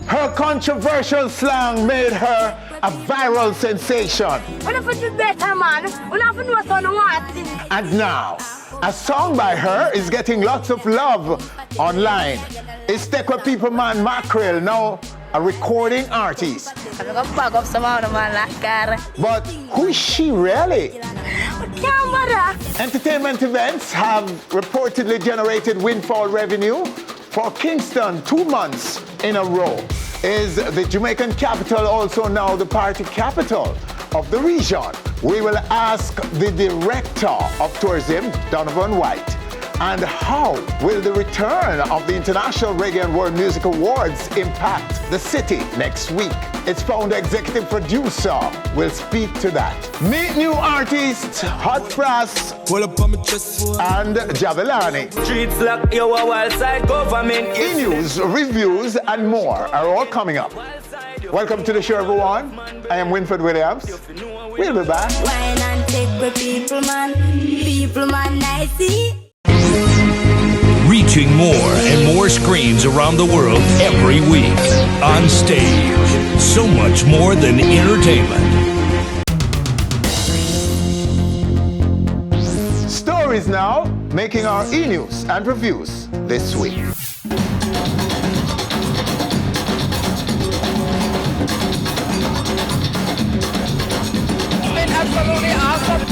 Her controversial slang made her a viral sensation. And now, a song by her is getting lots of love online. It's Tekwa People man Mackerel, now a recording artist. But who is she really? Entertainment events have reportedly generated windfall revenue for Kingston 2 months in a row. Is the Jamaican Capital also now the party capital of the region? We will ask the director of tourism, Donovan, and how will the return of the International Reggae and World Music Awards impact the city next week? Its founder executive producer will speak to that. Meet new artists Hotfrass and Jahvillani. Streets like your wild side government. E-news, reviews, and more are all coming up. Welcome to the show, everyone. I am Winford Williams. We'll be back. Wine and take with people, man, I see. Reaching more and more screens around the world every week. On stage, so much more than entertainment. Stories now making our e-news and reviews this week. Absolutely awesome.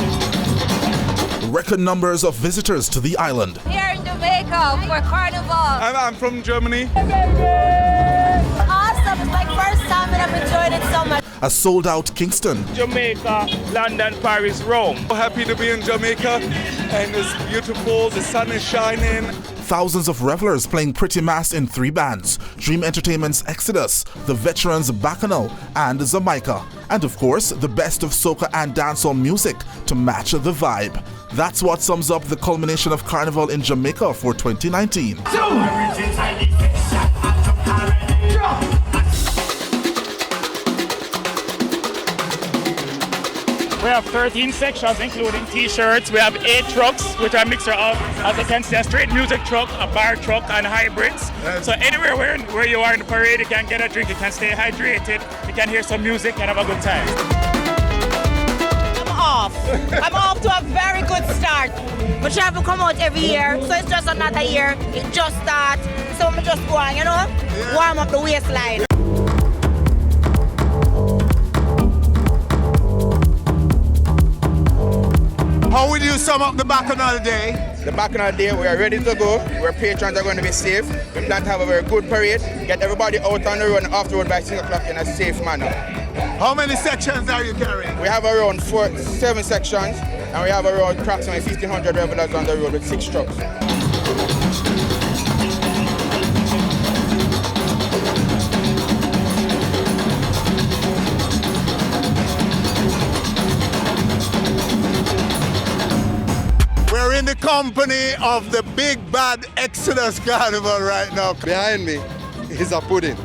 Record numbers of visitors to the island. Here in Jamaica for Carnival. I'm from Germany. Awesome, it's my first time and I've enjoyed it so much. A sold-out Kingston. Jamaica, London, Paris, Rome. So happy to be in Jamaica and it's beautiful, the sun is shining. Thousands of revelers playing Pretty Mass in 3 bands. Dream Entertainment's Exodus, the Veterans Bacchanal, and Jamaica. And of course, the best of soca and dancehall music to match the vibe. That's what sums up the culmination of Carnival in Jamaica for 2019. We have 13 sections including t-shirts. We have 8 trucks, which are a mixture of, as you can see, a straight music truck, a bar truck, and hybrids. So anywhere where you are in the parade, you can get a drink, you can stay hydrated, you can hear some music and have a good time. I'm off to a very good start. But travel come out every year, so it's just another year. It just starts, so I'm just going, warm up the waistline. How will you sum up the Bacchanal Day? The Bacchanal Day, we are ready to go. Our patrons are going to be safe. We plan to have a very good parade, get everybody out on the road and afterward by 6 o'clock in a safe manner. How many sections are you carrying? We have around 7 sections, and we have around approximately 1,500 revelers on the road with 6 trucks. We're in the company of the big bad Exodus Carnival right now. Behind me is a pudding.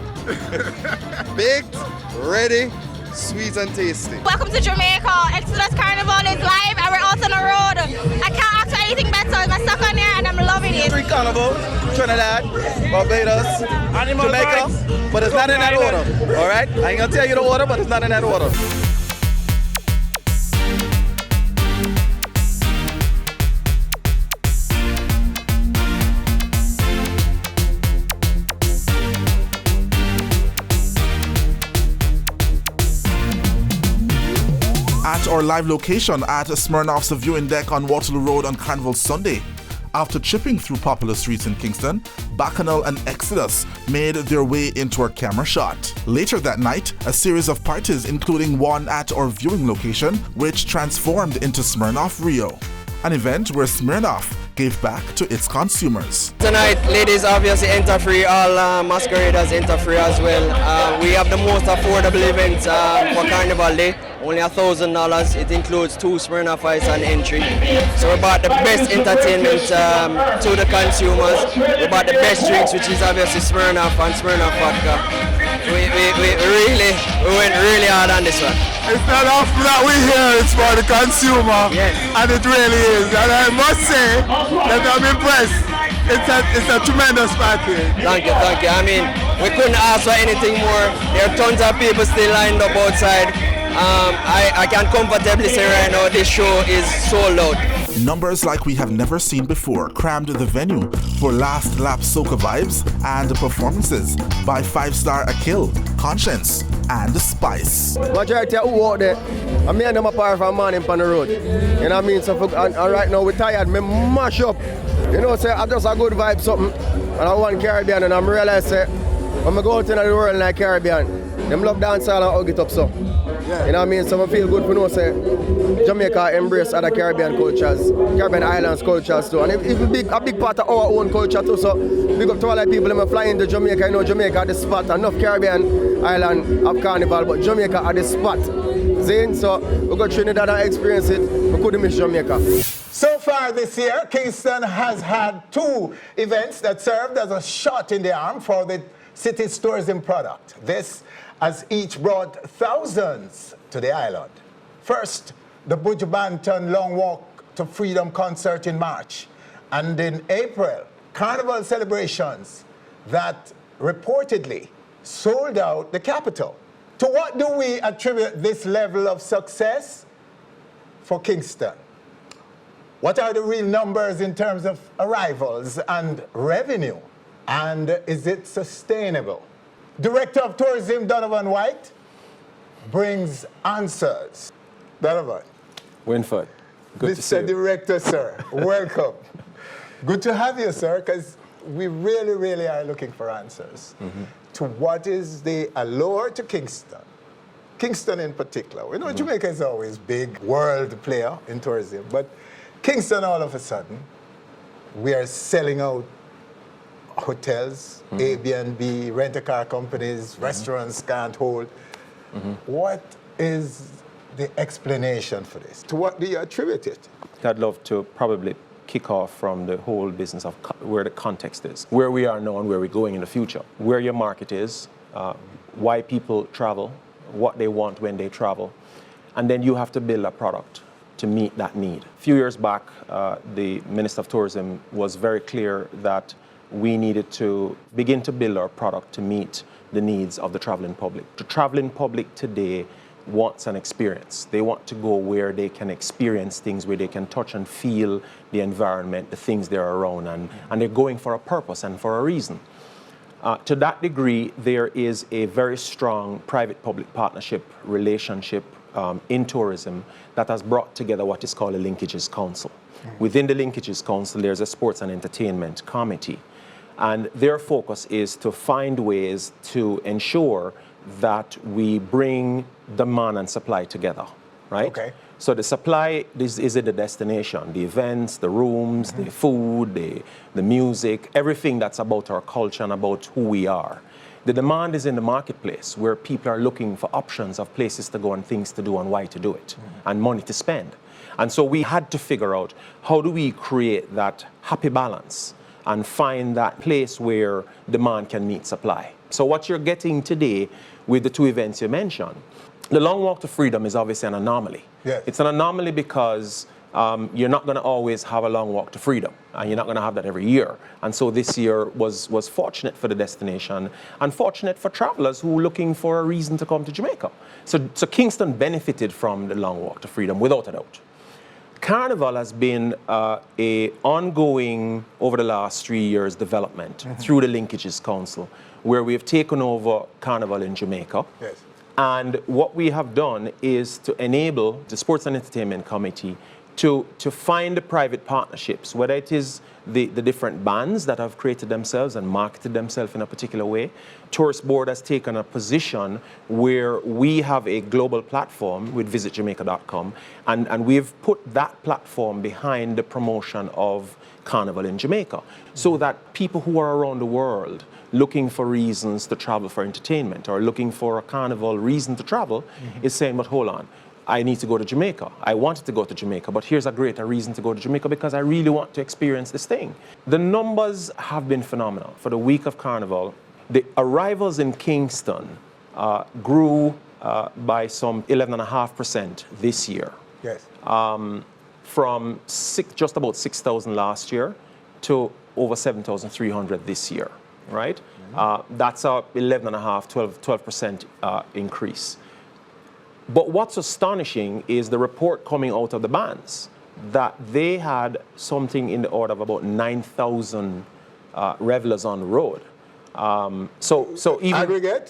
Baked, ready, sweet and tasty. Welcome to Jamaica. Exodus Carnival is live and we're out on the road. I can't ask for anything better. I'm stuck on here and I'm loving it. Free Carnival, Trinidad, Barbados, Jamaica, but it's not in that order. All right? I ain't gonna tell you the order, but it's not in that order. At our live location at Smirnoff's Viewing Deck on Waterloo Road on Carnival Sunday. After tripping through popular streets in Kingston, Bacchanal and Exodus made their way into our camera shot. Later that night, a series of parties including one at our viewing location which transformed into Smirnoff Rio, an event where Smirnoff gave back to its consumers. Tonight, ladies obviously enter free, all masqueraders enter free as well. We have the most affordable event for Carnival Day, only $1,000. It includes 2 Smirnoff Ice and entry. So we brought the best entertainment to the consumers. We brought the best drinks, which is obviously Smirnoff and Smirnoff vodka. We went really hard on this one. It's not often that we hear it's for the consumer, yes. And it really is. And I must say that I'm impressed. it's a tremendous party. Thank you. I mean, we couldn't ask for anything more. There are tons of people still lined up outside. I can comfortably say right now this show is sold out. Numbers like we have never seen before crammed the venue for last lap soca vibes and performances by 5-star Akil, Konshens, and Spice. Majority of who out there, I mean them apart from morning on the road. You know what I mean? So and right now we're tired, me mash up. You know, say I just a good vibe something. And I want Caribbean and I'm realize say when I go out in the world like Caribbean, them love dancehall and hug it up so. Yeah. You know what I mean? So I feel good for know say Jamaica embrace other Caribbean cultures, Caribbean islands cultures too. And it's a big part of our own culture too. So big up to all the people that fly into Jamaica. You know Jamaica at the spot. Enough Caribbean island have Carnival, but Jamaica at the spot. See? So we go Trinidad and experience it. We couldn't miss Jamaica. So far this year, Kingston has had 2 events that served as a shot in the arm for the city's tourism product. This has each brought thousands to the island. First, the Bujubanton Long Walk to Freedom concert in March. And in April, Carnival celebrations that reportedly sold out the capital. To what do we attribute this level of success for Kingston? What are the real numbers in terms of arrivals and revenue? And is it sustainable? Director of Tourism Donovan White brings answers. Donovan. Winford, good to see you. Mr. Director, sir, welcome. Good to have you, sir, because we really are looking for answers to what is the allure to Kingston. Kingston in particular. We know Jamaica is always big world player in tourism, but Kingston all of a sudden, we are selling out hotels, Airbnb, rent-a-car companies, restaurants can't hold. What is the explanation for this? To what do you attribute it? I'd love to probably kick off from the whole business of where the context is, where we are now and where we're going in the future, where your market is, why people travel, what they want when they travel, and then you have to build a product to meet that need. A few years back, the Minister of Tourism was very clear that we needed to begin to build our product to meet the needs of the traveling public. The traveling public today wants an experience. They want to go where they can experience things, where they can touch and feel the environment, the things they're around, and they're going for a purpose and for a reason. To that degree, there is a very strong private-public partnership relationship in tourism that has brought together what is called a Linkages Council. Within the Linkages Council, there's a sports and entertainment committee. And their focus is to find ways to ensure that we bring demand and supply together, right? Okay. So the supply is at the destination, the events, the rooms, the food, the music, everything that's about our culture and about who we are. The demand is in the marketplace where people are looking for options of places to go and things to do and why to do it and money to spend. And so we had to figure out how do we create that happy balance and find that place where demand can meet supply. So what you're getting today with the 2 events you mentioned, the Long Walk to Freedom is obviously an anomaly. Yes. It's an anomaly because you're not going to always have a Long Walk to Freedom, and you're not going to have that every year. And so this year was fortunate for the destination and fortunate for travelers who are looking for a reason to come to Jamaica. So Kingston benefited from the Long Walk to Freedom, without a doubt. Carnival has been a ongoing, over the last 3 years, development through the Linkages Council, where we have taken over Carnival in Jamaica. Yes. And what we have done is to enable the Sports and Entertainment Committee to find the private partnerships, whether it is the different bands that have created themselves and marketed themselves in a particular way. Tourist Board has taken a position where we have a global platform with visitjamaica.com, and we've put that platform behind the promotion of Carnival in Jamaica, so that people who are around the world looking for reasons to travel for entertainment or looking for a Carnival reason to travel is saying, but hold on, I need to go to Jamaica. I wanted to go to Jamaica, but here's a greater reason to go to Jamaica because I really want to experience this thing. The numbers have been phenomenal. For the week of Carnival, the arrivals in Kingston grew by some 11.5% this year. Yes. From just about 6,000 last year to over 7,300 this year, right? That's a 12% increase. But what's astonishing is the report coming out of the bands that they had something in the order of about 9,000 revelers on the road. So even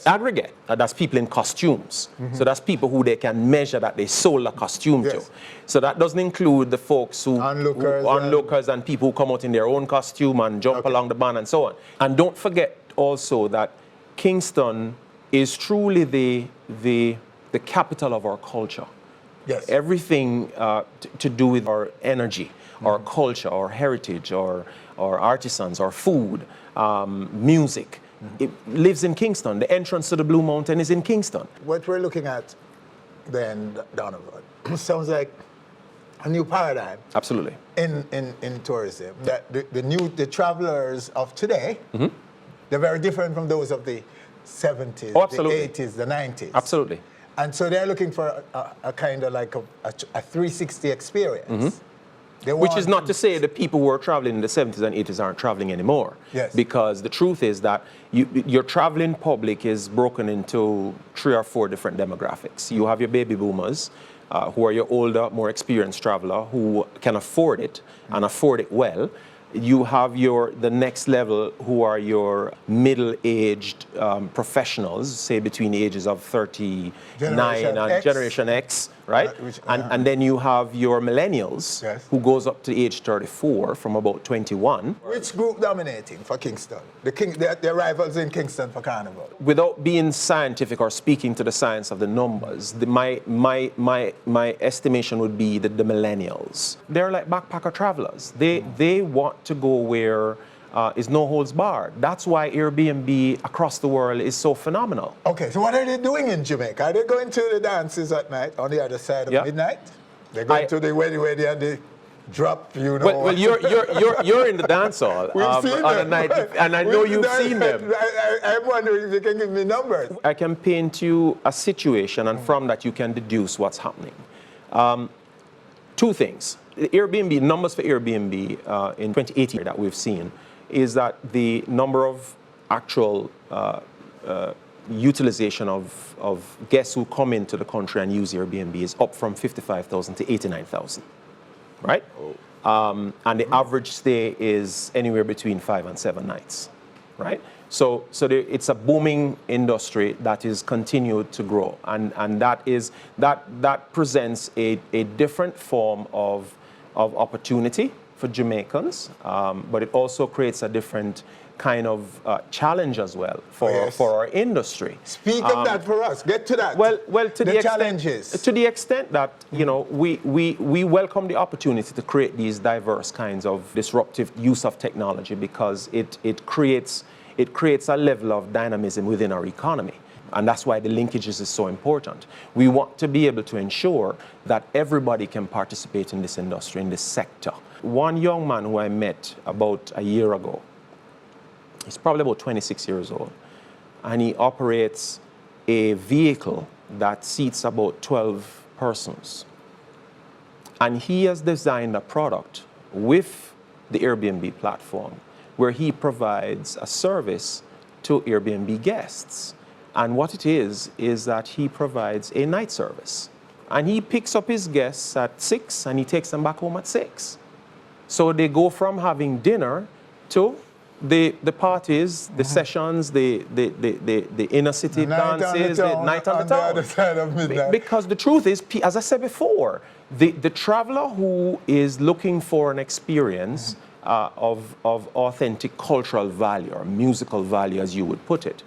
aggregate. That's people in costumes. So that's people who they can measure that they sold a costume to. So that doesn't include the folks who onlookers and people who come out in their own costume and jump along the band and so on. And don't forget also that Kingston is truly the capital of our culture. Yes. Everything to do with our energy, our culture, our heritage, our artisans, our food, music. It lives in Kingston. The entrance to the Blue Mountain is in Kingston. What we're looking at then, Donovan, sounds like a new paradigm. Absolutely. In tourism. That the travelers of today, they're very different from those of the 70s, the 80s, the 90s. Absolutely. And so they're looking for a kind of like a 360 experience. Which is not to say the people who are traveling in the 70s and 80s aren't traveling anymore. Yes. Because the truth is that your traveling public is broken into 3 or 4 different demographics. You have your baby boomers, who are your older, more experienced traveler who can afford it and afford it well. You have the next level who are your middle-aged professionals, say between the ages of 39 and Generation X, right? And then you have your millennials who goes up to age 34 from about 21. Which group dominating for Kingston? The rivals in Kingston for Carnival? Without being scientific or speaking to the science of the numbers, my estimation would be that the millennials, they're like backpacker travelers. They want to go where is no holds barred. That's why Airbnb across the world is so phenomenal. Okay, so what are they doing in Jamaica? Are they going to the dances at night on the other side of midnight? They're going to the wedding and they drop, you know. Well, you're in the dance hall We've seen on them. a night, and I know you've seen them. I'm wondering if you can give me numbers. I can paint you a situation, and from that you can deduce what's happening. 2 things. The Airbnb numbers for Airbnb in 2018 that we've seen is that the number of actual utilization of guests who come into the country and use Airbnb is up from 55,000 to 89,000, right? And the average stay is anywhere between 5 and 7 nights, right? So it's a booming industry that is continued to grow, and that presents a different form of opportunity for Jamaicans, but it also creates a different kind of challenge as well for our industry. Speak of that for us. Get to that. Well, to the challenges. To the extent that we welcome the opportunity to create these diverse kinds of disruptive use of technology because it creates a level of dynamism within our economy. And that's why the linkages is so important. We want to be able to ensure that everybody can participate in this industry, in this sector. One young man who I met about a year ago, he's probably about 26 years old, and he operates a vehicle that seats about 12 persons. And he has designed a product with the Airbnb platform where he provides a service to Airbnb guests. And what it is that he provides a night service. And he picks up his guests at 6 and he takes them back home at 6. So they go from having dinner to the parties, the sessions, the inner city dances, the night on the town. The other side of midnight. Because the truth is, as I said before, the traveler who is looking for an experience of authentic cultural value or musical value, as you would put it,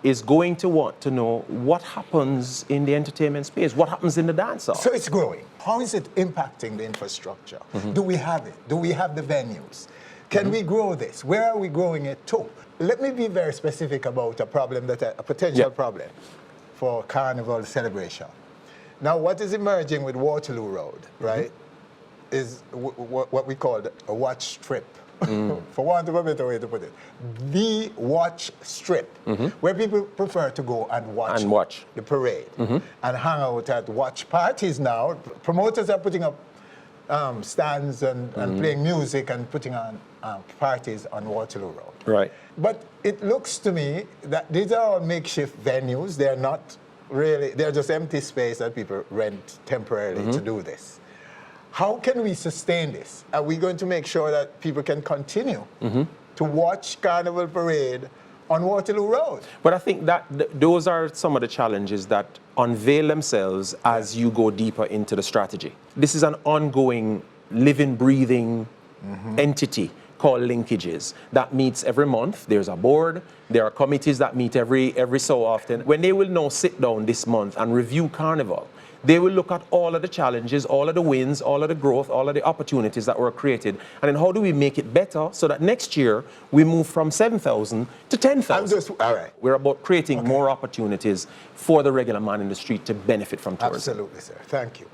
is going to want to know what happens in the entertainment space, what happens in the dance hall. So it's growing. How is it impacting the infrastructure? Do we have it? Do we have the venues? Can we grow this? Where are we growing it to? Let me be very specific about a potential problem for Carnival celebration. Now, what is emerging with Waterloo Road, right, is what we call a watch strip. For want of a better way to put it, the watch strip, where people prefer to go and watch the parade and hang out at watch parties now. Promoters are putting up stands and playing music and putting on parties on Waterloo Road. Right. But it looks to me that these are all makeshift venues. They're not really, they're just empty space that people rent temporarily to do this. How can we sustain this? Are we going to make sure that people can continue to watch Carnival Parade on Waterloo Road? But I think that those are some of the challenges that unveil themselves as you go deeper into the strategy. This is an ongoing, living, breathing entity called Linkages that meets every month. There's a board. There are committees that meet every so often. When they will now sit down this month and review Carnival, they will look at all of the challenges, all of the wins, all of the growth, all of the opportunities that were created. And then how do we make it better so that next year we move from 7,000 to 10,000? All right. We're about creating more opportunities for the regular man in the street to benefit from tourism. Absolutely, sir. Thank you.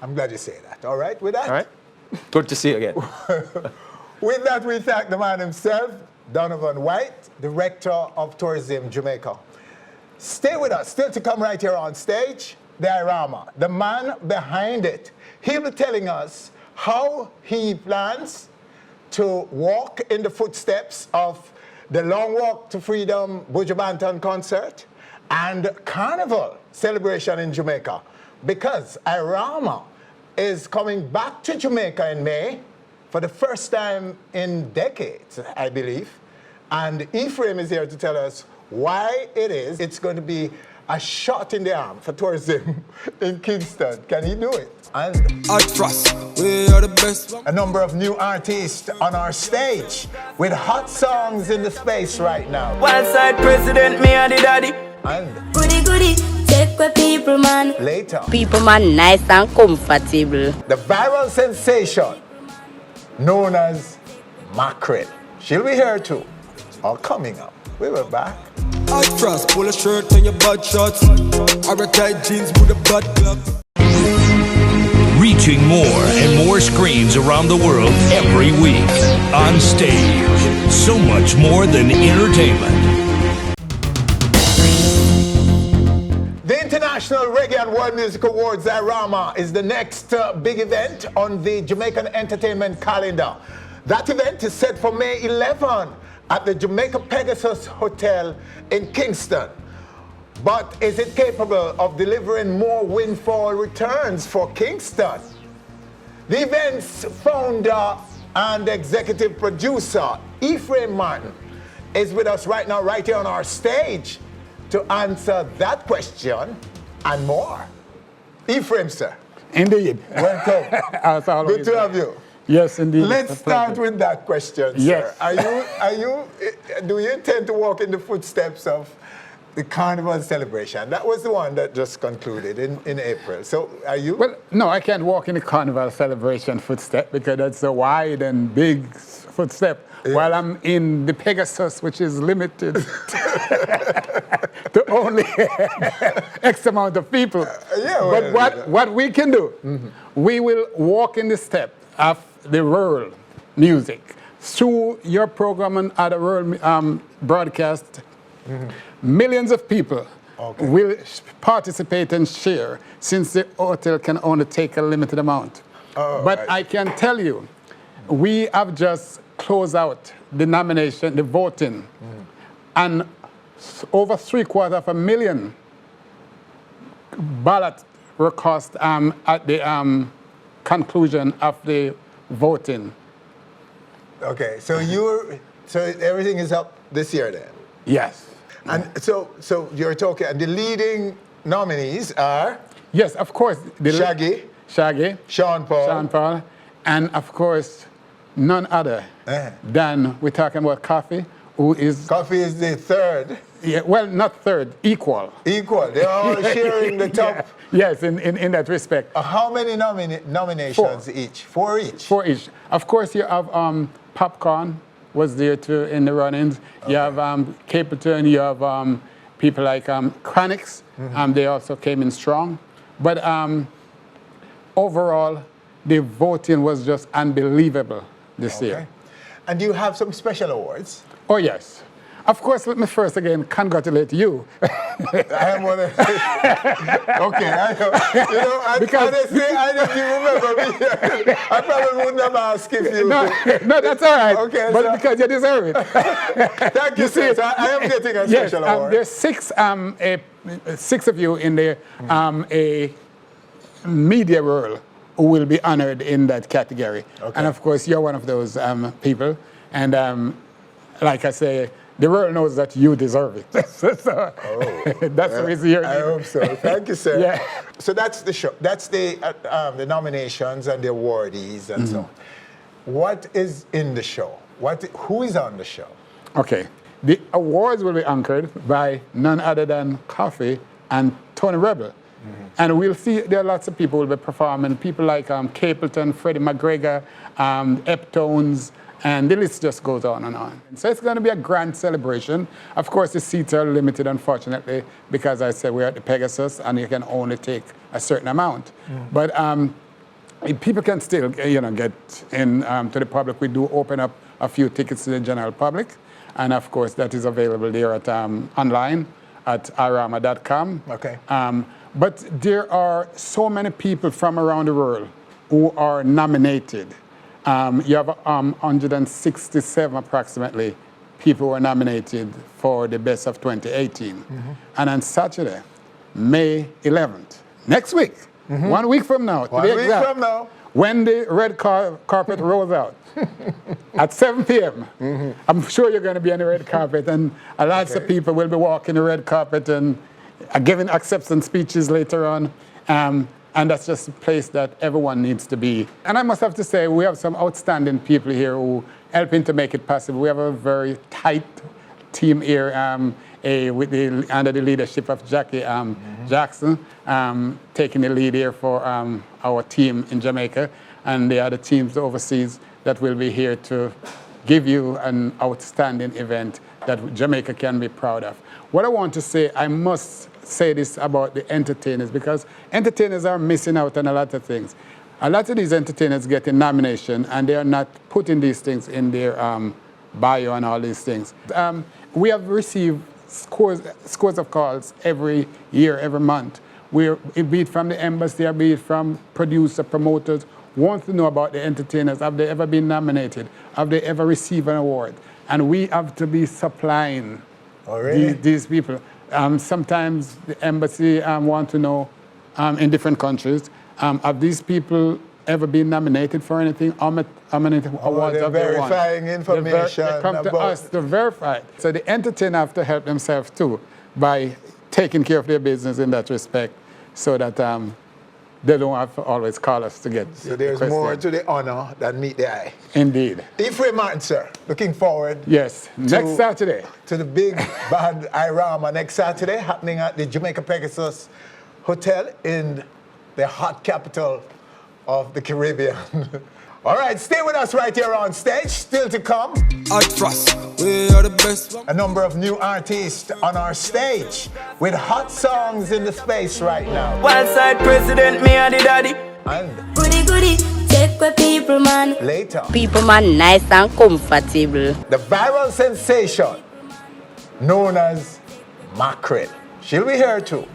I'm glad you say that. All right, with that? All right. Good to see you again. With that, we thank the man himself, Donovan White, Director of Tourism, Jamaica. Stay with us. Still to come right here on stage, the IRAWMA, the man behind it. He'll be telling us how he plans to walk in the footsteps of the Long Walk to Freedom Buju Banton concert and Carnival celebration in Jamaica, because IRAWMA is coming back to Jamaica in May for the first time in decades, I believe. And Ephraim is here to tell us why it is. It's going to be a shot in the arm for tourism in Kingston. Can he do it? And Hotfrass, we are the best. A number of new artists on our stage with hot songs in the space right now. Wildside president, me and the daddy. And Goody goody, take with people man. Later, People man nice and comfortable. the viral sensation known as Mackerel. She'll be here too, all coming up. We were back. Hotfrass, pull a shirt and your butt shots. Our tight jeans with a butt plug. Reaching more and more screens around the world every week. On stage, so much more than entertainment. The International Reggae and World Music Awards, IRAWMA, is the next big event on the Jamaican entertainment calendar. That event is set for May 11 at the Jamaica Pegasus Hotel in Kingston. But is it capable of delivering more windfall returns for Kingston? The event's founder and executive producer, Ephraim Martin, is with us right now, right here on our stage, to answer that question and more. Ephraim, sir. Indeed. Welcome. Good to have you. Yes, indeed. Let's start with that question, yes. sir. Do you intend to walk in the footsteps of the Carnival celebration? That was the one that just concluded in April. So are you? Well, no, I can't walk in the Carnival celebration footstep because that's a wide and big footstep. Yeah. While I'm in the Pegasus, which is limited to only X amount of people. But what we can do, we will walk in the step of the world music through your program and other world broadcast. Millions of people will participate and share, since the hotel can only take a limited amount. But I can tell you, we have just closed out the nomination, the voting, and over 750,000 ballots were cast at the conclusion of the voting. Okay, so everything is up this year then? Yes. And so you're talking, and the leading nominees are? Yes, of course. Shaggy, Sean Paul, and of course, none other than, we're talking about Coffee, who is... Coffee is the third. Yeah, well, not third, equal. Equal, they're all sharing the top. Yes, in that respect. How many nominations each? Four each? Four each. Of course, you have Popcorn was there too in the run-ins. You have Capleton, you have people like Chronix, they also came in strong. But overall, the voting was just unbelievable this year. And you have some special awards? Oh, yes. Of course, let me first again congratulate you. I am one of okay, I know. You know, honestly, I don't even remember me. I probably wouldn't have asked if you... No, that's all right. Okay, but so, because you deserve it. Thank you, sir. I am getting a special award. There's six of you in the a media world who will be honored in that category. Okay. And of course, you're one of those people. And like I say, the world knows that you deserve it. That's the reason you're I hope so. Thank you, sir. Yeah. So that's the show. That's the nominations and the awardees and so on. What is in the show? Who is on the show? Okay. The awards will be anchored by none other than Coffee and Tony Rebel. And we'll see there are lots of people who will be performing. People like Capleton, Freddie McGregor, Eptones, and the list just goes on and on. So it's going to be a grand celebration. Of course, the seats are limited, unfortunately, because I said we're at the Pegasus and you can only take a certain amount. But people can still, get in to the public. We do open up a few tickets to the general public. And of course, that is available there at online at IRAWMA.com. Okay. But there are so many people from around the world who are nominated. You have 167 approximately people who are nominated for the Best of 2018. And on Saturday, May 11th, next week, 1 week from now, to be exact, when the red carpet rolls out at 7 p.m., I'm sure you're going to be on the red carpet, and lots of people will be walking the red carpet and giving acceptance speeches later on. And that's just a place that everyone needs to be. And I must have to say, we have some outstanding people here who helping to make it possible. We have a very tight team here under the leadership of Jackie Jackson, taking the lead here for our team in Jamaica, and the other teams overseas that will be here to give you an outstanding event that Jamaica can be proud of. What I want to say, I must say this about the entertainers, because entertainers are missing out on a lot of things. A lot of these entertainers get a nomination and they are not putting these things in their bio and all these things. We have received scores of calls every year, every month, where be it from the embassy or be it from producer, promoters, want to know about the entertainers. Have they ever been nominated? Have they ever received an award? And we have to be supplying these people. Sometimes the embassy want to know in different countries, have these people ever been nominated for anything? How many awards have they won? Verifying information. They come to us to verify. So the entertainer have to help themselves too by taking care of their business in that respect, so that they don't have to always call us to get. So there's more to the honor than meet the eye. Indeed. Ephraim Martin, sir, looking forward. Yes, next Saturday. To the big band IRAWMA next Saturday, happening at the Jamaica Pegasus Hotel in the hot capital of the Caribbean. All right, stay with us right here on stage. Still to come, Hotfrass, we are the best. A number of new artists on our stage with hot songs in the space right now. Wild side president, me and the daddy. And Goody, take with people, man. Later, People, man, nice and comfortable. the viral sensation known as Mackerel. She'll be here too,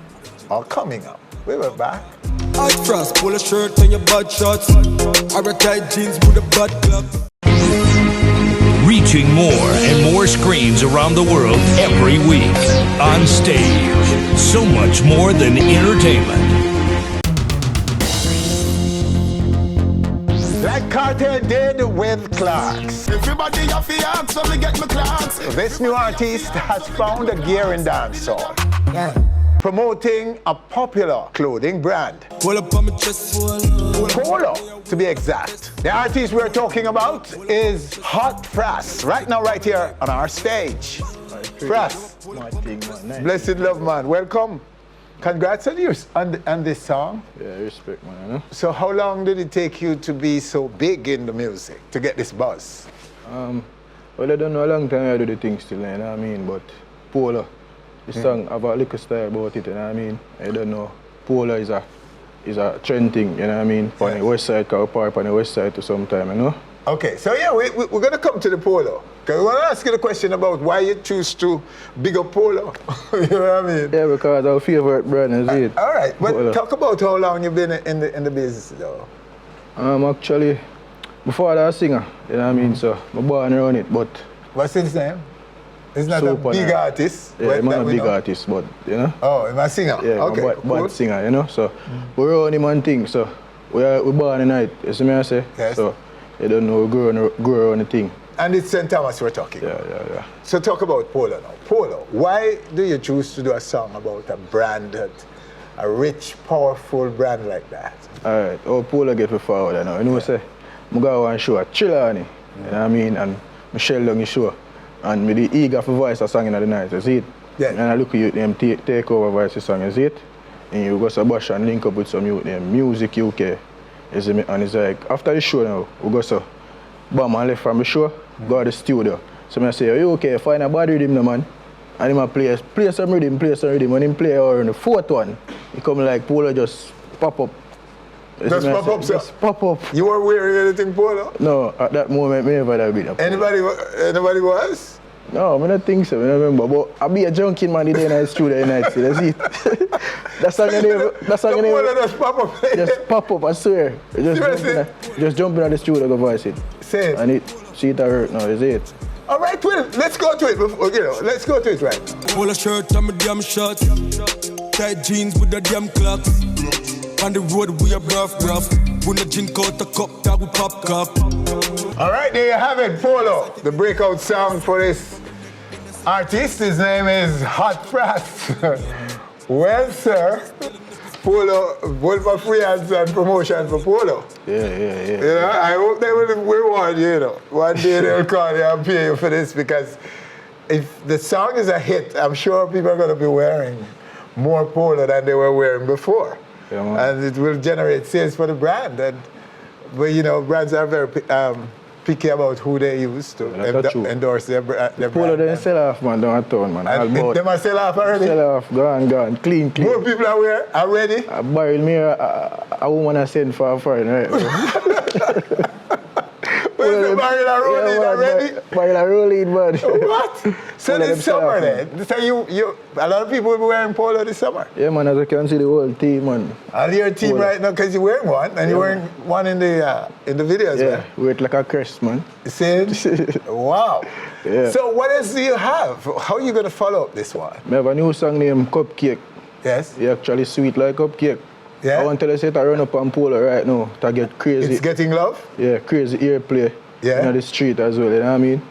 all coming up. We were back. Hotfrass, pull a shirt and your bad shots. Tight jeans with a bad club. Reaching more and more screens around the world every week. On stage. So much more than entertainment. Like Carter did with Clarks. Everybody have to ask, so me get my Clarks. This new artist has found a gear in dancehall. Promoting a popular clothing brand. Pull up on my chest. Polo, to be exact. The artist we're talking about is Hotfrass, right now, right here on our stage. Frass, blessed love, man. Welcome. Congrats on you on this song. Yeah, respect, man. So how long did it take you to be so big in the music, to get this buzz? Well, I don't know how long time I do the thing still, you know what I mean? But Polo, the song have a little style about it, you know what I mean? I don't know. Polo is a trend thing, you know what I mean? On the west side, car park on the west side to some time, you know? Okay, so yeah, we're going to come to the polo. Because I want to ask you the question about why you choose to big up polo. You know what I mean? Yeah, because our favorite brand is it. All right, but polo. talk about how long you've been in the business, though. Actually, before I was a singer, you know what I mean? So, I'm born around it, but... What's his name? He's not a big artist. Yeah, I'm not a big artist, but, you know? Oh, he's a singer? Yeah, okay, I'm a bad singer, you know? So, we're on him and thing, so, we're born in night, you see me I say? Yes. So, you don't know, we grow on the thing. And it's St. Thomas we're talking about. Yeah. So talk about polo now. Polo, why do you choose to do a song about a brand, a rich, powerful brand like that? All right, polo get me forward, you know? You know, say, I go and show a chiller on it, you know what I mean? And I shell down the show. And me the eager for voice a song in the night, you see it? Yeah. And I look at you, them take over voice the song, you see it? And you go to Bush and link up with some youth, them Music UK. You see me? And it's like, after the show now, we go so, bam, and left from the show, go to the studio. So I say, are you okay? Find a bad rhythm, no, man. And him play some rhythm. When him play on the fourth one, he come like polo just pop up. Just pop up, sir? Just pop up. You weren't wearing anything polo? No, at that moment, I never had been. Anybody was? No, I don't think so, I don't remember. But I be a junkie man the day and I studio the night, see, that's it. That's how you never. That's how you never. Just pop up. Just pop up, I swear. Just jump in the studio, go voice it. Say it. And it, see it hurt now, is it? All right, well, let's go to it. Let's go to it right. Polo shirt and my damn shorts. Tight jeans with the damn clocks. On the road we are rough. When the drink out the cup, that we pop cup. All right, there you have it, Polo. The breakout song for this artist. His name is Hotfrass. Well, sir, Polo, both for free and promotion for Polo. Yeah. You know, I hope they will reward you, you know. One day they'll call you and pay you for this, because if the song is a hit, I'm sure people are going to be wearing more Polo than they were wearing before. Yeah, man. And it will generate sales for the brand. But you know, brands are very picky about who they use to endorse their brand. Polo didn't sell off, man, down at town, man. They must sell off already? Sell off, gone, clean. More people are already? I borrowed me a woman I sent for a foreign, right? Where's the barrel already? Barrel rolling, man. What? So this summer then? So a lot of people will be wearing polo this summer? Yeah, man, as you can see the whole team, man. All your team polo right now, because you're wearing one, and you're wearing one in the video as well. Yeah, wear it like a crest, man. See? Wow. Yeah. So what else do you have? How are you going to follow up this one? I have a new song named Cupcake. Yes? It's actually sweet like cupcake. Yeah. I want to tell you say to run up on polo right now to get crazy. It's getting love? Yeah, crazy airplay. Yeah. In the street as well, you know what I mean?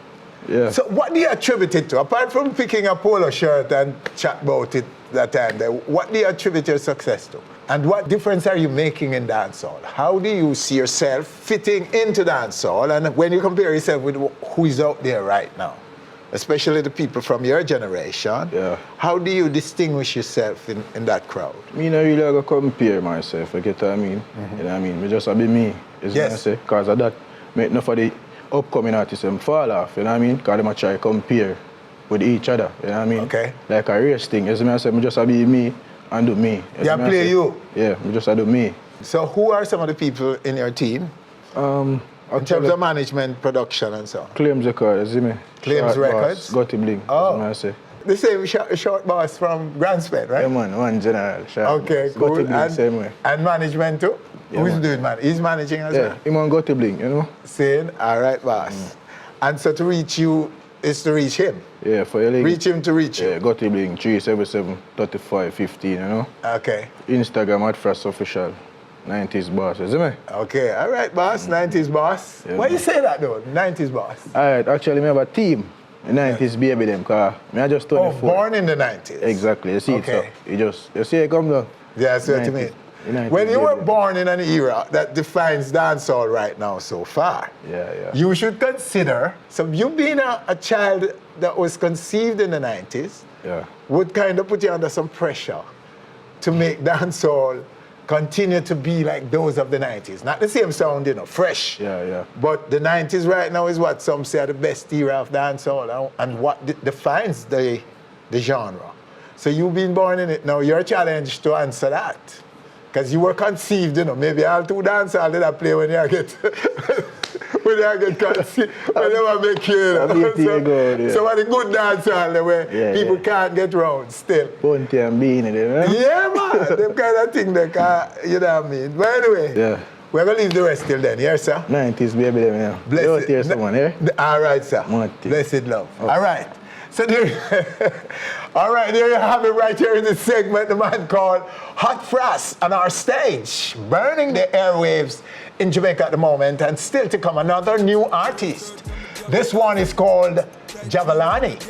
Yeah. So what do you attribute it to? Apart from picking a polo shirt and chat about it that time, what do you attribute your success to? And what difference are you making in dancehall? How do you see yourself fitting into dancehall? And when you compare yourself with who is out there right now, especially the people from your generation, how do you distinguish yourself in that crowd? Me not really go compare myself, you get what I mean? You know what I mean? Me just be me, is what I say. Because of that, make enough of the upcoming artists fall off, you know what I mean? Because they try to compare with each other, you know what I mean? Okay. Like a race thing, as I say, me just be me and do me. Yeah, play you? Yeah, me just do me. So who are some of the people in your team? In terms of management, production and so on? Claims Records, you see me? Claims Records? Gotti Bling, I say. The same short boss from Grandspent, right? Yeah, man, one general. Okay, cool. Gotti Bling, same way. And management too? Yeah, Who's man. doing management? He's managing as well? Yeah, him on Gotti Bling, you know? Saying, all right, boss. And so to reach you is to reach him? Yeah, for your link. Reach him to reach you? Yeah, Gotti Bling, 377 35 15, you know? Okay. Instagram at Frass Official. 90s boss, you see me? Okay, all right, boss. 90s boss. Yeah, Why you say that though? 90s boss? All right, actually, I have a team. The 90s baby them, because I just 24. Oh, born in the 90s? Exactly, you see Okay. it, so you see it come down. Yeah, I see what you mean. When you were born in an era that defines dancehall right now so far, you should consider, so you being a child that was conceived in the 90s, would kind of put you under some pressure to make dancehall continue to be like those of the 90s. Not the same sound, you know, fresh. But the 90s right now is what some say are the best era of dancehall and what defines the genre. So you've been born in it. Now your challenge to answer that. Because you were conceived, you know, maybe all two dancehall did I play when you get when I get caught, when they make you know. Some of the good dancehall where people can't get round still. Bunty and beanie there, right? Yeah, man. Them kind of thing that can, you know what I mean? But anyway, we're going to leave the rest till then, yes, sir? 90s, baby, them, yeah. Blessed. Hear someone, eh? All right, sir. Blessed love. Okay. All right. So all right, there you have it right here in this segment, the man called Hotfrass on our stage, burning the airwaves in Jamaica at the moment, and still to come another new artist. This one is called Jahvillani.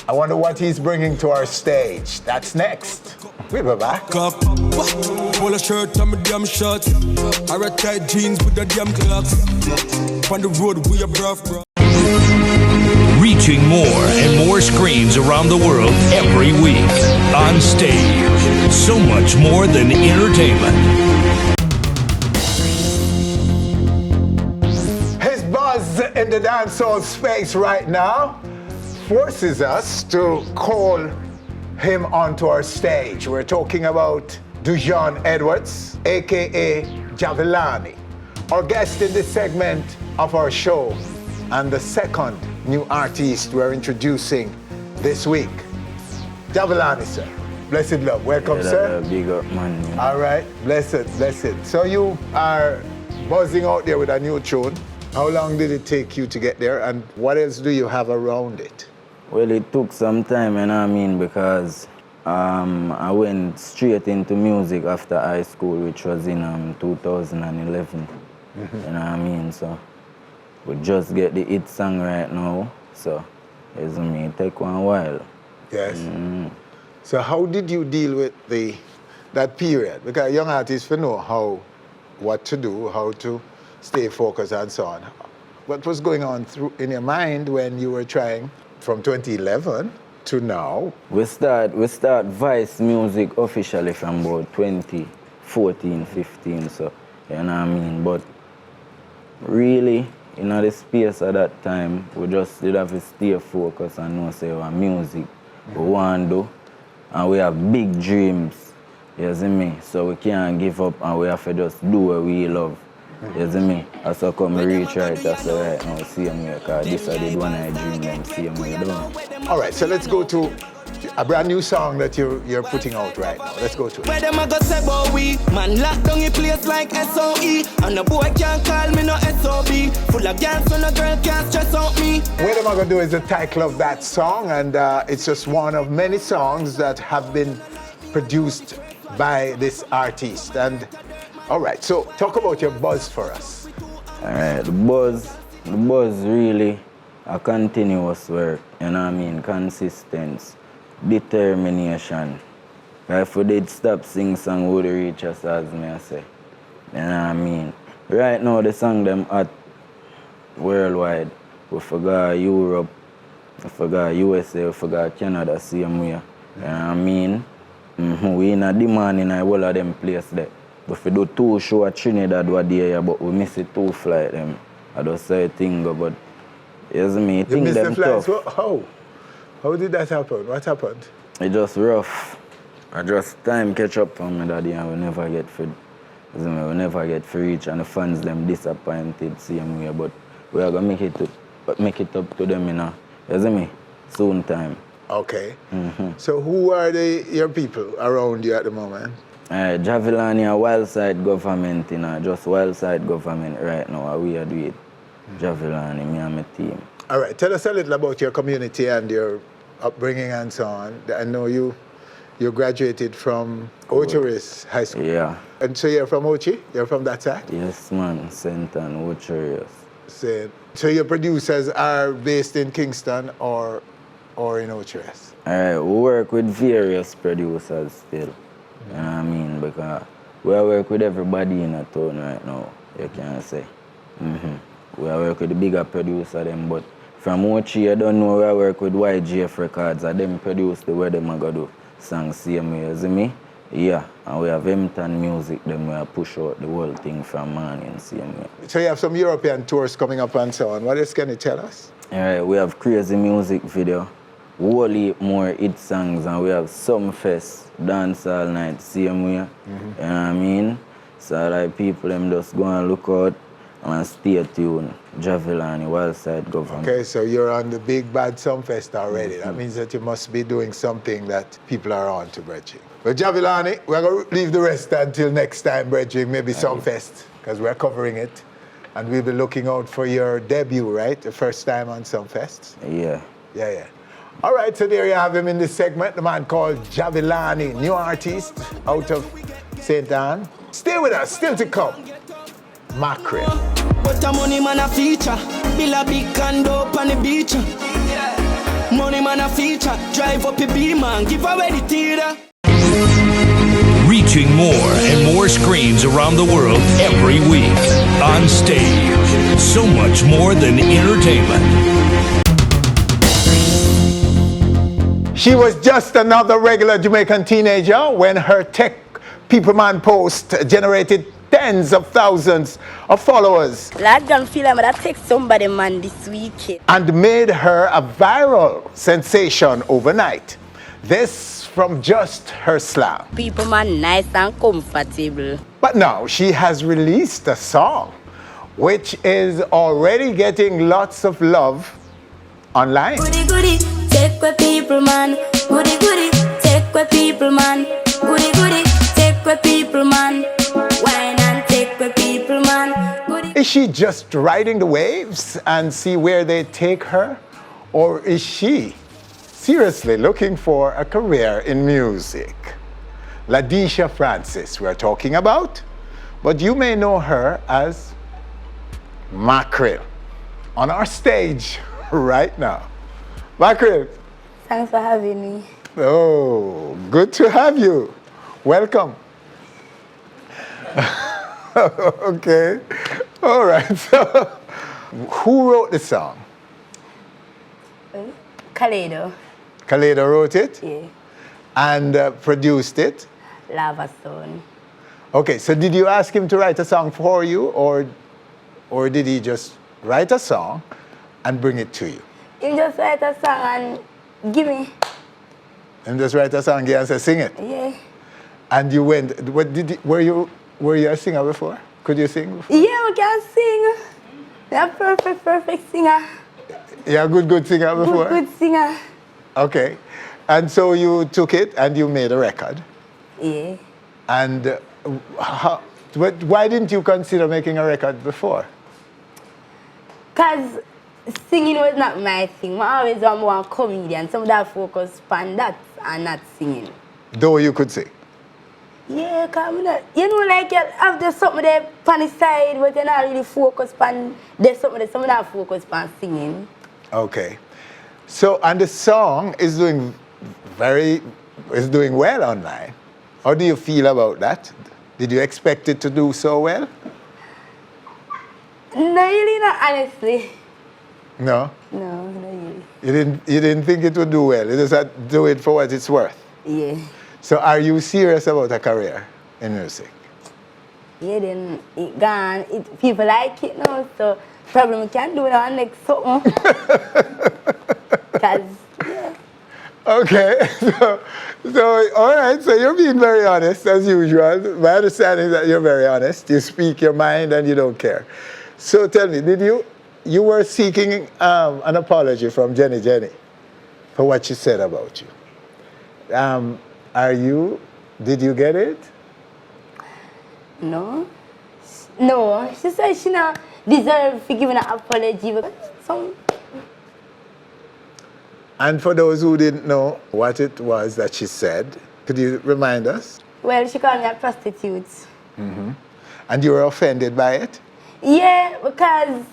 I wonder what he's bringing to our stage. That's next. We'll be back. Polo shirt and my damn shorts. I red tight jeans with the damn clocks. On the road we are bruv. Reaching more and more screens around the world every week. On Stage. So much more than entertainment. His buzz in the dancehall space right now forces us to call him onto our stage. We're talking about Dujon Edwards, aka Jahvillani, our guest in this segment of our show, and the second new artist we're introducing this week. Jahvillani, sir. Blessed love. Welcome, sir. Big up, man. All right. Blessed. So you are buzzing out there with a new tune. How long did it take you to get there, and what else do you have around it? Well, it took some time, you know what I mean, because I went straight into music after high school, which was in 2011. You know what I mean? So we just get the hit song right now. So it's me. It take one while. Yes. So how did you deal with that period? Because young artists know what to do, how to stay focused and so on. What was going on in your mind when you were trying from 2011 to now? We start Vice Music officially from about 2014, 15, so you know what I mean. But really, in the space at that time, we just did have to stay focused and know say our music we want to do, and we have big dreams. You see me? So we can't give up and we have to just do what we love. You see me? That's how come we reach right after right now, same way, because this I did when I dream them, same way down. All right, so let's go to a brand new song that you're putting out right now. Let's go to it. Where them a go say about we? Man lock down a place like SOE. And a boy can't call me no SOB. Full of girls so no girl can't stress out me. What I'm gonna do is the title of that song, and it's just one of many songs that have been produced by this artist. And all right, so talk about your buzz for us. All right, the buzz really a continuous work, you know what I mean, consistency, determination. If we did stop sing song, we would reach us, as me I say. You know what I mean? Right now, the song them at worldwide. We forgot Europe, we forgot USA, we forgot Canada, same way. You know what I mean? We in a demand in a whole of them place there. If we do 2 shows at Trinidad one day, but we miss it 2 flights them. I just say a thing, but you see me, You missed them the flights? tough. How did that happen? What happened? It just rough. I just time catch up on me daddy and we never get free. You see me, we never get free reach and the fans them disappointed same way, but we are gonna make it up to them you see me, soon time. Okay. So who are your people around you at the moment? Jahvillani a wild side government, just wild side government right now. We are doing it. Jahvillani, me and my team. All right, tell us a little about your community and your upbringing and so on. I know you graduated from Ochiris High School. Yeah. And so you're from Ochi? You're from that side? Yes, man. St. Ann, Ochiris. So your producers are based in Kingston or in Ochiris? All right, we work with various producers still. You know what I mean? Because we work with everybody in the town right now, you can say. We work with the bigger producer them, but from Ochi, I don't know, we work with YGF Records, and them produce the way them are going to do songs same way, you see me? Yeah, and we have Empton Music, them we push out the whole thing from morning same way. So you have some European tours coming up and so on. What else can you tell us? All right, we have crazy music video, whole heap more hit songs, and we have some fest, dance all night, same way. You know what I mean? So like people them just go and look out. And stay tuned. Jahvillani, Wellside Government. Okay, so you're on the big bad Sumfest already. That means that you must be doing something that people are on to, Bridging. But Jahvillani, we're going to leave the rest until next time, Bridging, maybe Sumfest, because we're covering it. And we'll be looking out for your debut, right? The first time on Sumfest? Yeah. Yeah. All right, so there you have him in this segment, the man called Jahvillani, new artist out of St. Anne. Stay with us, still to come. Mackerel. But the money man a feature, build a big condo on the beach. Money man a feature, drive up a beamer, give away the theater. Reaching more and more screens around the world every week. On stage, so much more than entertainment. She was just another regular Jamaican teenager when her Tech People Man post generated tens of thousands of followers. I don't feel like I text somebody, man, this weekend. And made her a viral sensation overnight. This from just her slang. People, man, nice and comfortable. But now she has released a song which is already getting lots of love online. Goody, goody, take with people, man. Goody, goody, take with people, man. Goody, goody, take with people, man. Wine and take with people, man. Goody. Is she just riding the waves and see where they take her? Or is she seriously looking for a career in music? Ladisha Francis we're talking about, but you may know her as Mackerel on our stage right now. Mackerel. Thanks for having me. Oh, good to have you. Welcome. Okay. All right. So, who wrote the song? Kaleido. Kaleido wrote it? Yeah. And produced it? Lava Stone. Okay, so did you ask him to write a song for you, or did he just write a song and bring it to you? He just write a song and give me. And just write a song and say, sing it? Yeah. And you went, were you a singer before? Could you sing before? Yeah, I can sing. I'm perfect singer. You're a good singer before? Good singer. Okay. And so you took it and you made a record? Yeah. And why didn't you consider making a record before? Because singing was not my thing. I always want more comedian. Some that focus on that and not singing. Though you could sing? Yeah, because you know, like you have just something there on the side, but you're not really focused on, there's something that focused on singing. Okay. So, and the song is doing well online. How do you feel about that? Did you expect it to do so well? No, really not, honestly. No? No, not really. You didn't think it would do well? You just had to do it for what it's worth? Yeah. So are you serious about a career in music? Yeah, then it gone. People like it now, so probably we can do it on next something. Because, yeah. Okay, so all right, so you're being very honest as usual. My understanding is that you're very honest. You speak your mind and you don't care. So tell me, you were seeking an apology from Jenny for what she said about you. Did you get it? No. No, she said she not deserve to give an apology because And for those who didn't know what it was that she said, could you remind us? Well, she called me a prostitute. Mm-hmm. And you were offended by it? Yeah, because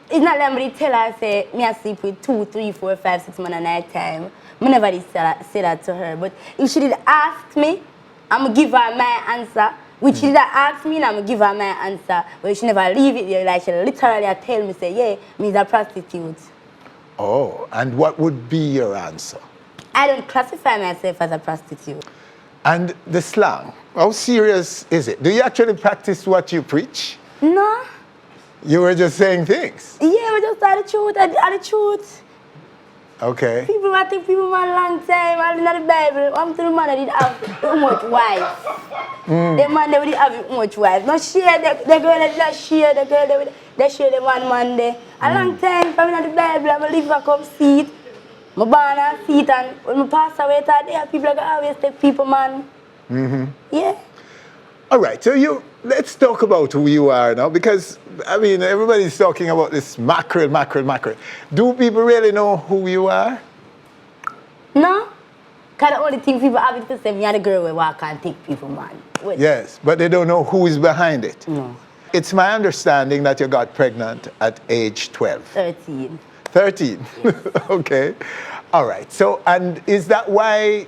it's not like me tell her, say, me I sleep with 2, 3, 4, 5, 6 men a night time. I never did say that to her. But if she did ask me, I'm going to give her my answer. Which she did ask me, and I'm going to give her my answer. But she never leave it there. Like she literally tell me, say, yeah, me's a prostitute. Oh, and what would be your answer? I don't classify myself as a prostitute. And the slang, how serious is it? Do you actually practice what you preach? No. You were just saying things? Yeah, we just tell the truth, the truth. Okay. People I think people man long time, all in the Bible, I'm to the man that did have too much wife. The man that did have too much wife. Not share the girl that just share, the girl that they share the man there. A long time, from in the Bible, I'm live I come see it. My born and see it, and when I pass away, there people are always take people man. Yeah. All right, so let's talk about who you are now, because, I mean, everybody's talking about this mackerel. Do people really know who you are? No. Because the only thing people have is to say, me and the girl will walk and take people, man. Yes, but they don't know who is behind it. No. It's my understanding that you got pregnant at age 12. 13. 13? Yes. Okay. All right, so, and is that why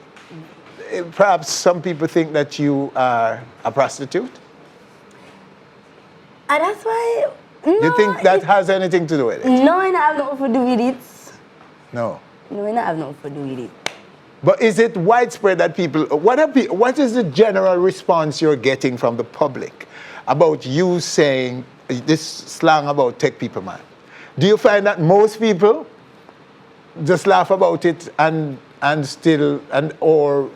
perhaps some people think that you are a prostitute? And that's why... No, you think that has anything to do with it? No, I don't have nothing to do with it. No? No, I don't have nothing to do with it. But is it widespread that people... What is the general response you're getting from the public about you saying this slang about take people man? Do you find that most people just laugh about it and still... or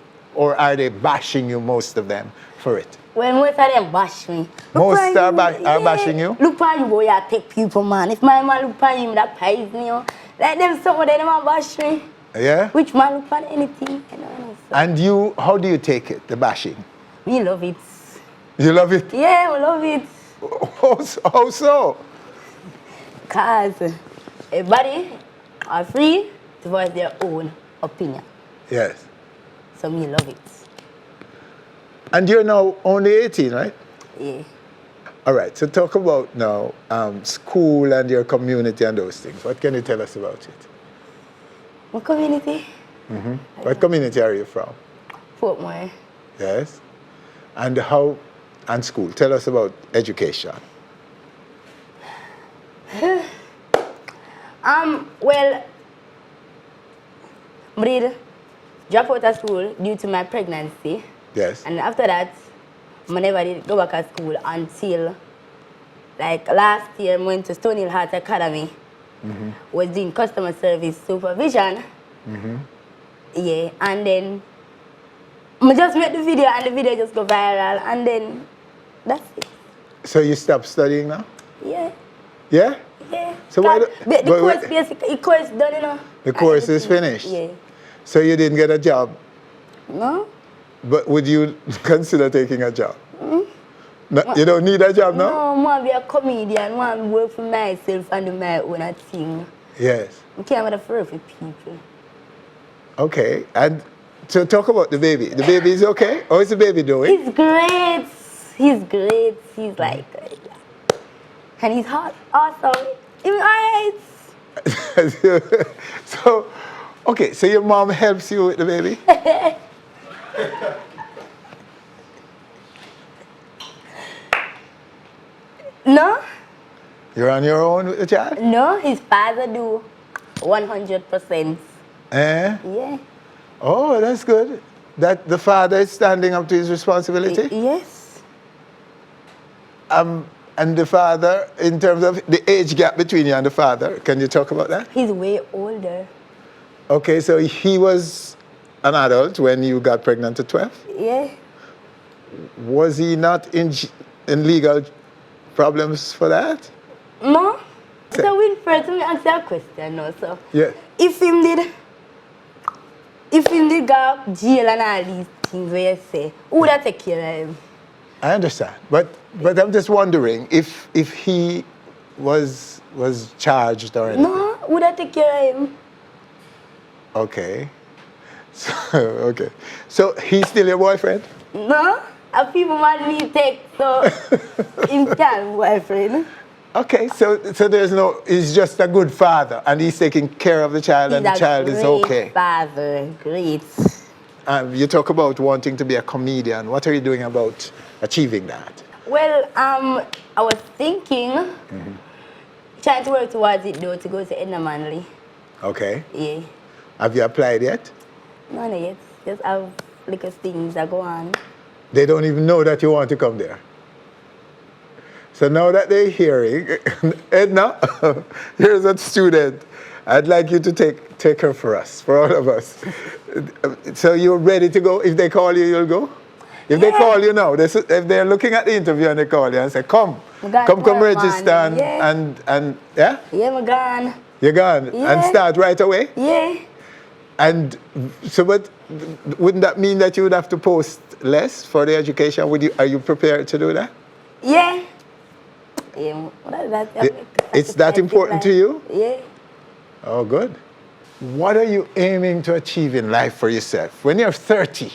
are they bashing you, most of them, for it? Well, most of them bash me. Most are bashing you? Look at you, boy, I take people, man. If my man look at him, that pays me. Like them, some of them bash me. Yeah? Which man look at anything? I don't know. So. And how do you take it, the bashing? Me love it. You love it? Yeah, I love it. How so? Because everybody are free to voice their own opinion. Yes. So me love it. And you're now only 18, right? Yeah. All right, so talk about now school and your community and those things. What can you tell us about it? What community? What community are you from? Portmore. Yes. And school? Tell us about education. Well, I did drop out of school due to my pregnancy. Yes. And after that, I never did go back to school until, like, last year I went to Stonehill Heart Academy. Was doing customer service supervision. Yeah, and then I just made the video and the video just go viral, and then that's it. So you stopped studying now? Yeah. Yeah? Yeah. So why the course basically, the course done, you know. The course is finished? Yeah. So you didn't get a job? No. But would you consider taking a job? No, you don't need a job now? No, I want to be a comedian. I want to work for myself and do my own thing. Yes. I can't work for people. Okay, and so talk about the baby. The baby is okay? How is the baby doing? He's great. He's great. He's like, and he's hot also. He's alright. So, okay, so your mom helps you with the baby? No. You're on your own with the child? No, his father do 100%. Eh? Yeah. Oh, that's good. That the father is standing up to his responsibility? Yes. And the father, in terms of the age gap between you and the father, can you talk about that? He's way older. Okay, so he was an adult when you got pregnant at 12? Yeah. Was he not in legal problems for that? No. So Wilfred, let me answer a question now. So yeah. If him did go jail and all these things where you say, who would that take care of him? I understand. But I'm just wondering if he was charged or anything. No, who would that take care of him? Okay. So he's still your boyfriend? No. A people man me take, so him can't boyfriend. Okay, so there's no, he's just a good father and he's taking care of the child and the child is okay. Great father, great. You talk about wanting to be a comedian. What are you doing about achieving that? Well, I was thinking, trying to work towards it though, to go to Edna Manley. Okay. Yeah. Have you applied yet? No, not yet. Just have little things that go on. They don't even know that you want to come there. So now that they're hearing, Edna, here's a student, I'd like you to take her for us, for all of us. So you're ready to go? If they call you, you'll go? If they call you now, if they're looking at the interview and they call you and say, come register and yeah? Yeah, I'm gone. You're gone? Yeah. And start right away? Yeah. And so wouldn't that mean that you would have to post less for the education? Are you prepared to do that? Yeah. It's that important to you? Yeah. Oh, good. What are you aiming to achieve in life for yourself? When you're 30,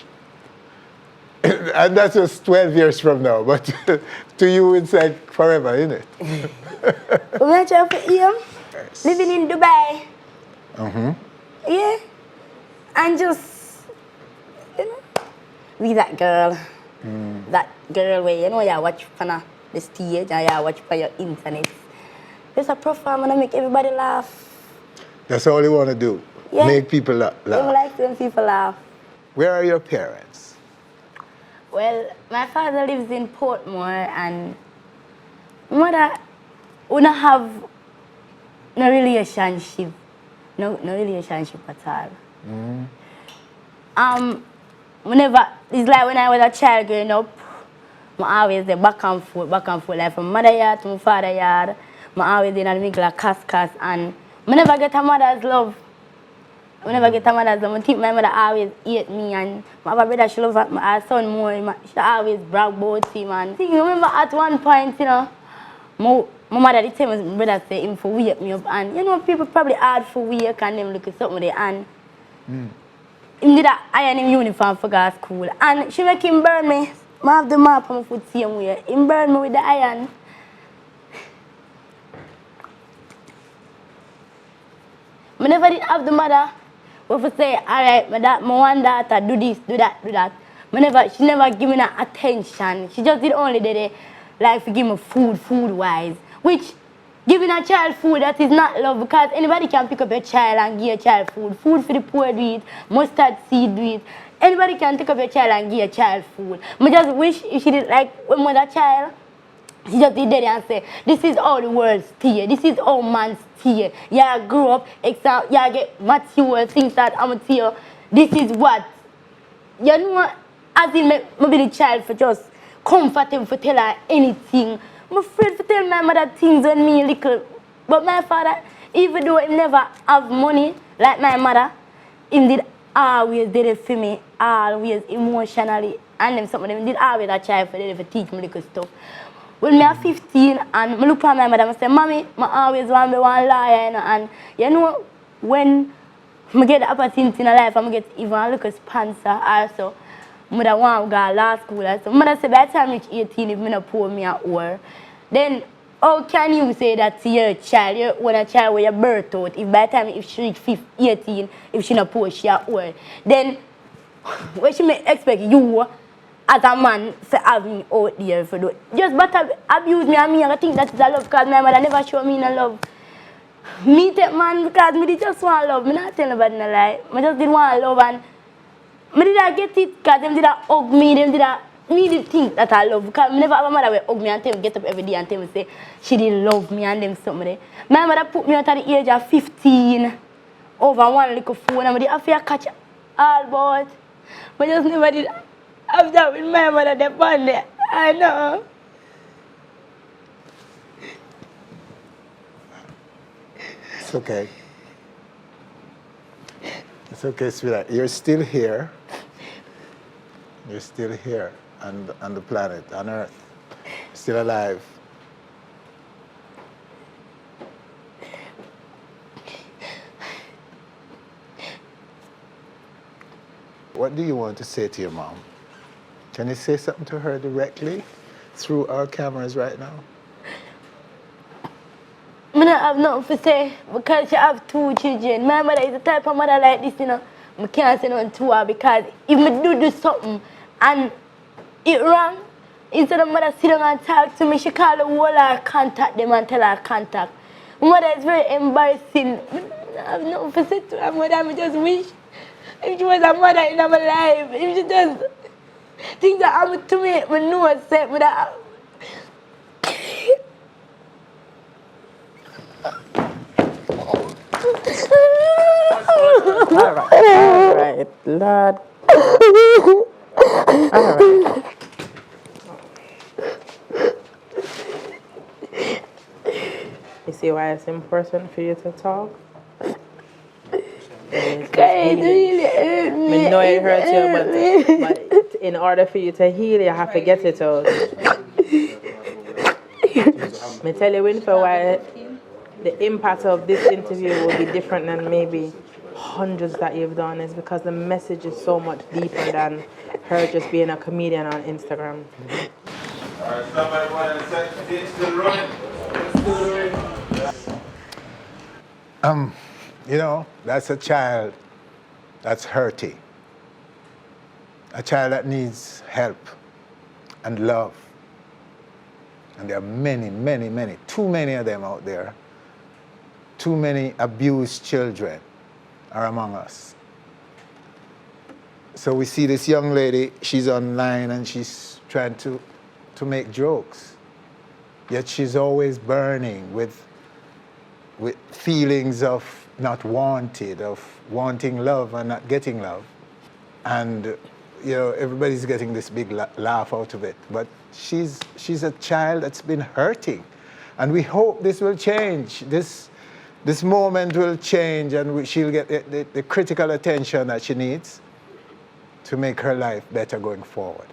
and that's just 12 years from now, but to you it's like forever, isn't it? I'm trying for him, living in Dubai. Yeah. And just, with that girl. That girl where, you watch for the stage and you watch for your internet. Just a perform and make everybody laugh. That's all you want to do? Yeah. Make people laugh? I like when people laugh. Where are your parents? Well, my father lives in Portmore and mother would not have no relationship. No relationship at all. Whenever, it's like when I was a child growing up, I always there back and forth, like from mother yard to my father yard. I always in the middle of cuss, and I never get a mother's love. I think my mother always hate me, and my brother, she loves my son more. She always brag about him. And I remember at one point, my mother did tell my brother say him for wake me up, and people probably hard for wake and them look at something with their hand. He did iron him uniform for go to school, and she make him burn me. I have the map on my foot same way. He burned me with the iron. I never did have the mother who would say, all right, my one daughter, do this, do that. She never give me that attention. She just did only did like to give me food-wise. Which, giving a child food, that is not love, because anybody can pick up your child and give a child food. Food for the poor do it, mustard seed do it. Anybody can take up your child and give a child food. I just wish if she did like when mother child, she just did there and say, this is how the world steer, this is how man steer. Yeah, grow up, yeah, get mature, things that I'm tell you, this is what. You know, as in maybe the child for just comfort him for tell her anything. I'm afraid to tell my mother things when me little. But my father, even though he never have money like my mother, he did always did it for me, always emotionally, and them something them did always a try for them to teach me little stuff. When I was 15 and I look at my mother and say, Mommy, I always want to be one lawyer, and when I get the opportunity in life, I get even a little sponsor also. I want to go to law school. So mother said by the time I reach 18, if I don't pour me a war, then how can you say that to your child, when a child where you birth out, if by the time if she reach 18, if she not pour she a war, then what she may expect you as a man to have me out there for do? Just but abuse me and me, I think that is a love, because my mother never show me no love. Me take man because me just want love. Me not tell nobody no lie. I just did want love, and I did not get it because them did not hug me, them did not me did think that I love, because I never have a mother will hug me and tell me get up every day and tell me say she didn't love me and them something. My mother put me out at the age of 15 over one little phone, and I have to catch all but I just never did have that with my mother there on there. I know. It's okay. It's okay, sweetheart. You're still here. You're still here on the planet, on Earth. Still alive. What do you want to say to your mom? Can you say something to her directly through our cameras right now? I don't have nothing to say because she have 2 children. My mother is the type of mother like this, I can't say nothing to her, because if I do something and it wrong, instead of mother sit down and talk to me, she call the whole her contact them and tell her contact. My mother is very embarrassing. I have nothing to say to her mother. I just wish if she was a mother in my life, if she does things that happen to me, I know I said, but All right, Lord. All right. You see why it's important for you to talk? It really hurt me. I know it hurts you, but in order for you to heal, you have to get it out. I tell you, Winfrey, why the impact of this interview will be different than maybe hundreds that you've done is because the message is so much deeper than her just being a comedian on Instagram. All right, somebody want to set the stage to the run? You know, that's a child that's hurting. A child that needs help and love. And there are many, many, many, too many of them out there. Too many abused children are among us. So we see this young lady, she's online and she's trying to make jokes. Yet she's always burning with feelings of not wanted, of wanting love and not getting love. And you know, everybody's getting this big laugh out of it. But she's a child that's been hurting. And we hope this will change. This moment will change and she'll get the critical attention that she needs to make her life better going forward.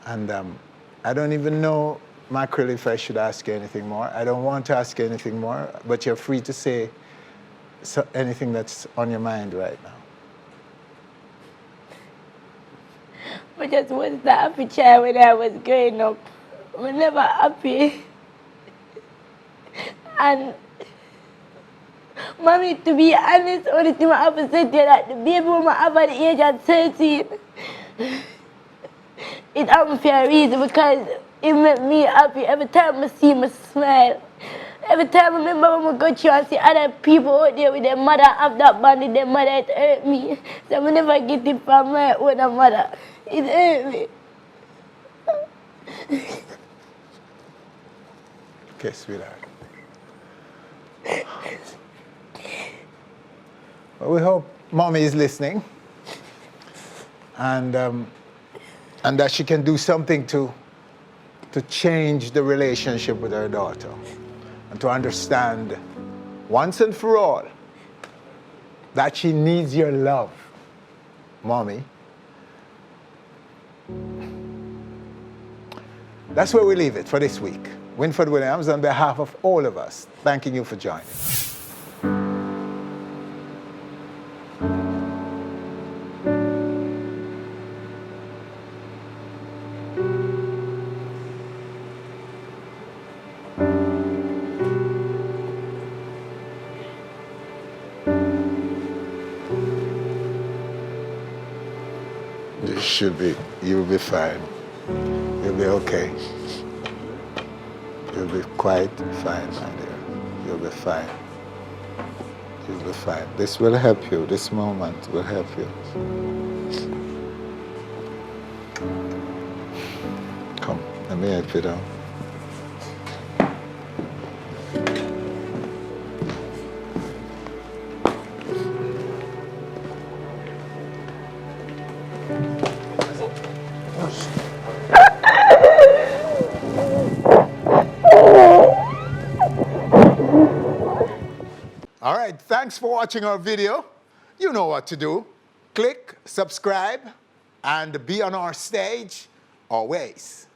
And I don't even know, Mackerel, if I should ask you anything more. I don't want to ask you anything more, but you're free to say anything that's on your mind right now. I just wasn't a happy child when I was growing up. I was never happy. And mommy, to be honest, only thing I have to say to you that the baby woman have at the age of 13, it happened for a reason because it made me happy. Every time I see him smile. Every time I remember when I go through and see other people out there with their mother have that bond with their mother, it hurt me. So I never get it from my own mother. It hurt me. Okay, sweetheart. Well, we hope mommy is listening and that she can do something to change the relationship with her daughter and to understand once and for all that she needs your love, mommy. That's where we leave it for this week. Winford Williams, on behalf of all of us, thanking you for joining. You'll be fine. You'll be okay. You'll be quite fine, my dear. You'll be fine. You'll be fine. This will help you. This moment will help you. Come, let me help you down. All right, thanks for watching our video. You know what to do. Click, subscribe, and be on our stage always.